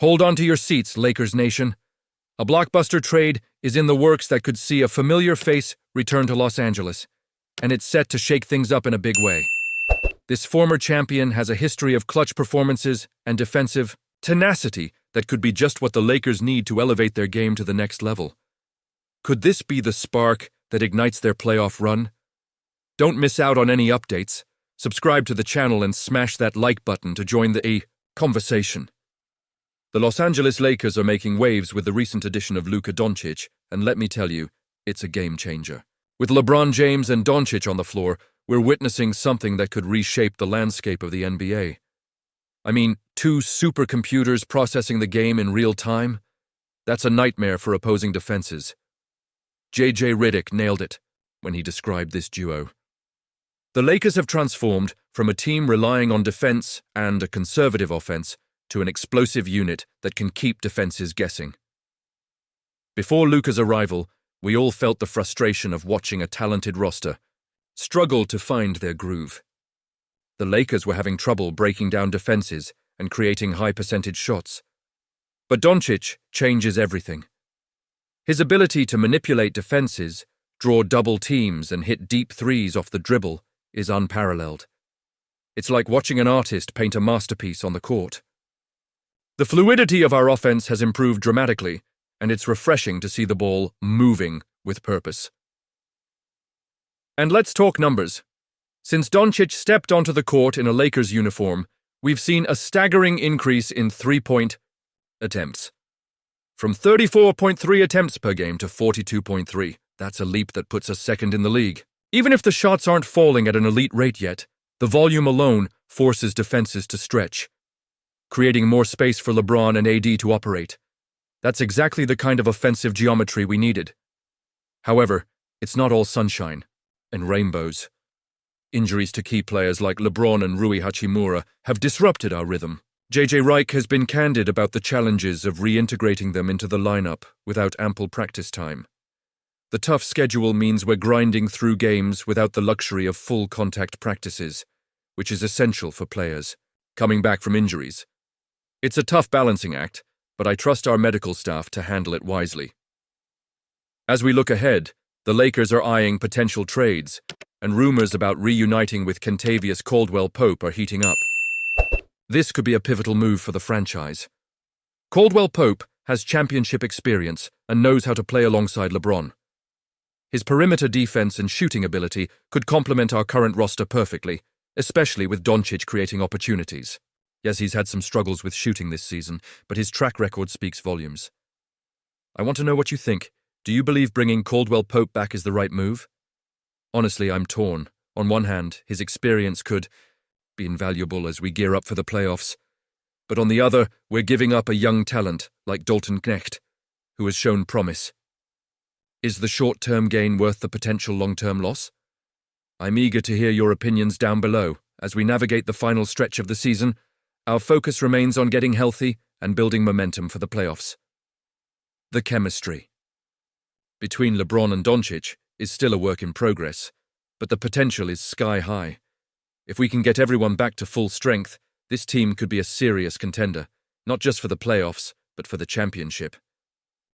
Hold on to your seats, Lakers Nation. A blockbuster trade is in the works that could see a familiar face return to Los Angeles, and it's set to shake things up in a big way. This former champion has a history of clutch performances and defensive tenacity that could be just what the Lakers need to elevate their game to the next level. Could this be the spark that ignites their playoff run? Don't miss out on any updates. Subscribe to the channel and smash that like button to join the conversation. The Los Angeles Lakers are making waves with the recent addition of Luka Doncic, and let me tell you, it's a game changer. With LeBron James and Doncic on the floor, we're witnessing something that could reshape the landscape of the NBA. I mean, two supercomputers processing the game in real time? That's a nightmare for opposing defenses. J.J. Redick nailed it when he described this duo. The Lakers have transformed from a team relying on defense and a conservative offense to an explosive unit that can keep defenses guessing. Before Luka's arrival, we all felt the frustration of watching a talented roster struggle to find their groove. The Lakers were having trouble breaking down defenses and creating high-percentage shots. But Doncic changes everything. His ability to manipulate defenses, draw double teams, and hit deep threes off the dribble is unparalleled. It's like watching an artist paint a masterpiece on the court. The fluidity of our offense has improved dramatically, and it's refreshing to see the ball moving with purpose. And let's talk numbers. Since Doncic stepped onto the court in a Lakers uniform, we've seen a staggering increase in three-point attempts. From 34.3 attempts per game to 42.3. That's a leap that puts us second in the league. Even if the shots aren't falling at an elite rate yet, the volume alone forces defenses to stretch, creating more space for LeBron and AD to operate. That's exactly the kind of offensive geometry we needed. However, it's not all sunshine and rainbows. Injuries to key players like LeBron and Rui Hachimura have disrupted our rhythm. J.J. Redick has been candid about the challenges of reintegrating them into the lineup without ample practice time. The tough schedule means we're grinding through games without the luxury of full contact practices, which is essential for players coming back from injuries. It's a tough balancing act, but I trust our medical staff to handle it wisely. As we look ahead, the Lakers are eyeing potential trades, and rumors about reuniting with Kentavious Caldwell-Pope are heating up. This could be a pivotal move for the franchise. Caldwell-Pope has championship experience and knows how to play alongside LeBron. His perimeter defense and shooting ability could complement our current roster perfectly, especially with Doncic creating opportunities. Yes, he's had some struggles with shooting this season, but his track record speaks volumes. I want to know what you think. Do you believe bringing Caldwell-Pope back is the right move? Honestly, I'm torn. On one hand, his experience could be invaluable as we gear up for the playoffs. But on the other, we're giving up a young talent like Dalton Knecht, who has shown promise. Is the short-term gain worth the potential long-term loss? I'm eager to hear your opinions down below. As we navigate the final stretch of the season, our focus remains on getting healthy and building momentum for the playoffs. The chemistry between LeBron and Doncic is still a work in progress, but the potential is sky-high. If we can get everyone back to full strength, this team could be a serious contender, not just for the playoffs, but for the championship.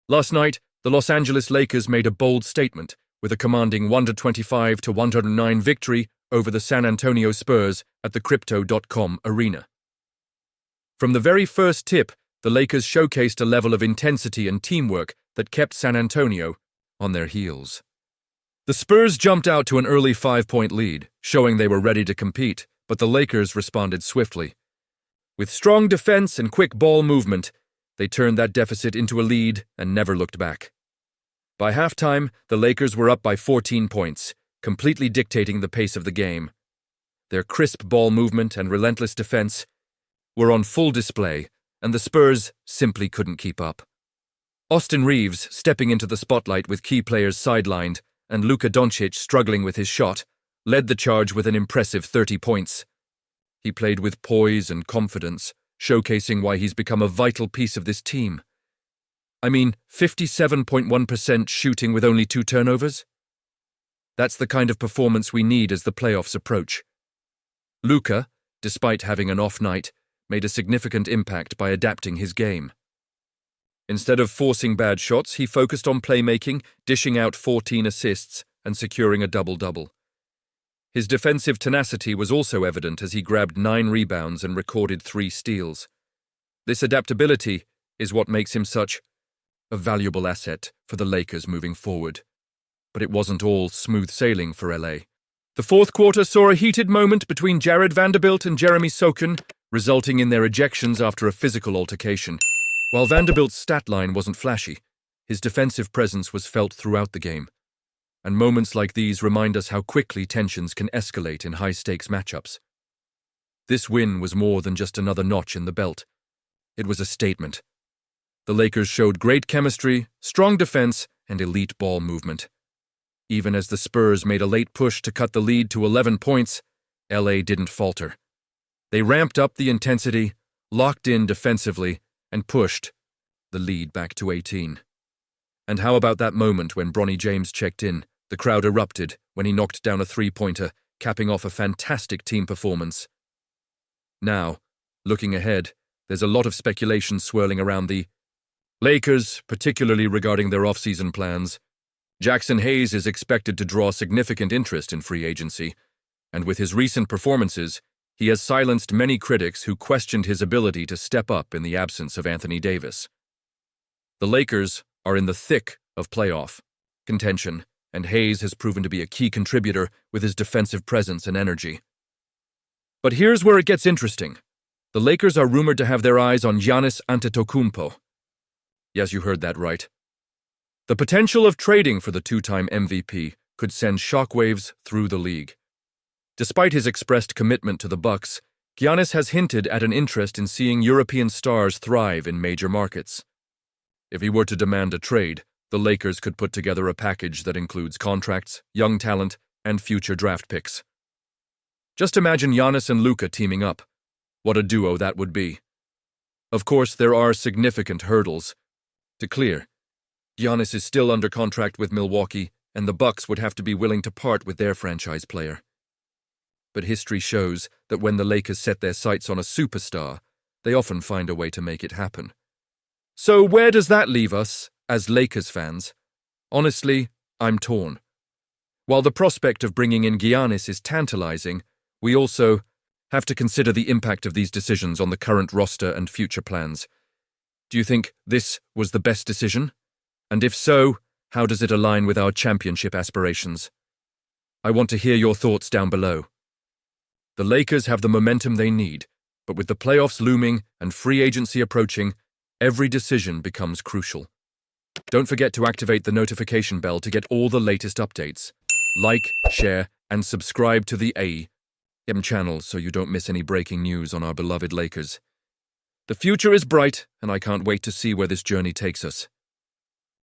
Last night, the Los Angeles Lakers made a bold statement with a commanding 125-109 victory over the San Antonio Spurs at the Crypto.com arena. From the very first tip, the Lakers showcased a level of intensity and teamwork that kept San Antonio on their heels. The Spurs jumped out to an early 5-point lead, showing they were ready to compete, but the Lakers responded swiftly. With strong defense and quick ball movement, they turned that deficit into a lead and never looked back. By halftime, the Lakers were up by 14 points, completely dictating the pace of the game. Their crisp ball movement and relentless defense were on full display, and the Spurs simply couldn't keep up. Austin Reeves, stepping into the spotlight with key players sidelined, and Luka Doncic struggling with his shot, led the charge with an impressive 30 points. He played with poise and confidence, showcasing why he's become a vital piece of this team. 57.1% shooting with only 2 turnovers? That's the kind of performance we need as the playoffs approach. Luka, despite having an off night, made a significant impact by adapting his game. Instead of forcing bad shots, he focused on playmaking, dishing out 14 assists and securing a double-double. His defensive tenacity was also evident as he grabbed 9 rebounds and recorded 3 steals. This adaptability is what makes him such a valuable asset for the Lakers moving forward. But it wasn't all smooth sailing for LA. The fourth quarter saw a heated moment between Jared Vanderbilt and Jeremy Sochan, resulting in their ejections after a physical altercation. While Vanderbilt's stat line wasn't flashy, his defensive presence was felt throughout the game. And moments like these remind us how quickly tensions can escalate in high-stakes matchups. This win was more than just another notch in the belt. It was a statement. The Lakers showed great chemistry, strong defense, and elite ball movement. Even as the Spurs made a late push to cut the lead to 11 points, LA didn't falter. They ramped up the intensity, locked in defensively, and pushed the lead back to 18. And how about that moment when Bronny James checked in? The crowd erupted when he knocked down a three-pointer, capping off a fantastic team performance. Now, looking ahead, there's a lot of speculation swirling around the Lakers, particularly regarding their off-season plans. Jackson Hayes is expected to draw significant interest in free agency, and with his recent performances, he has silenced many critics who questioned his ability to step up in the absence of Anthony Davis. The Lakers are in the thick of playoff contention, and Hayes has proven to be a key contributor with his defensive presence and energy. But here's where it gets interesting. The Lakers are rumored to have their eyes on Giannis Antetokounmpo. Yes, you heard that right. The potential of trading for the two-time MVP could send shockwaves through the league. Despite his expressed commitment to the Bucks, Giannis has hinted at an interest in seeing European stars thrive in major markets. If he were to demand a trade, the Lakers could put together a package that includes contracts, young talent, and future draft picks. Just imagine Giannis and Luka teaming up. What a duo that would be. Of course, there are significant hurdles to clear. Giannis is still under contract with Milwaukee, and the Bucks would have to be willing to part with their franchise player. But history shows that when the Lakers set their sights on a superstar, they often find a way to make it happen. So where does that leave us as Lakers fans? Honestly, I'm torn. While the prospect of bringing in Giannis is tantalizing, we also have to consider the impact of these decisions on the current roster and future plans. Do you think this was the best decision? And if so, how does it align with our championship aspirations? I want to hear your thoughts down below. The Lakers have the momentum they need, but with the playoffs looming and free agency approaching, every decision becomes crucial. Don't forget to activate the notification bell to get all the latest updates. Like, share, and subscribe to the AM channel so you don't miss any breaking news on our beloved Lakers. The future is bright, and I can't wait to see where this journey takes us.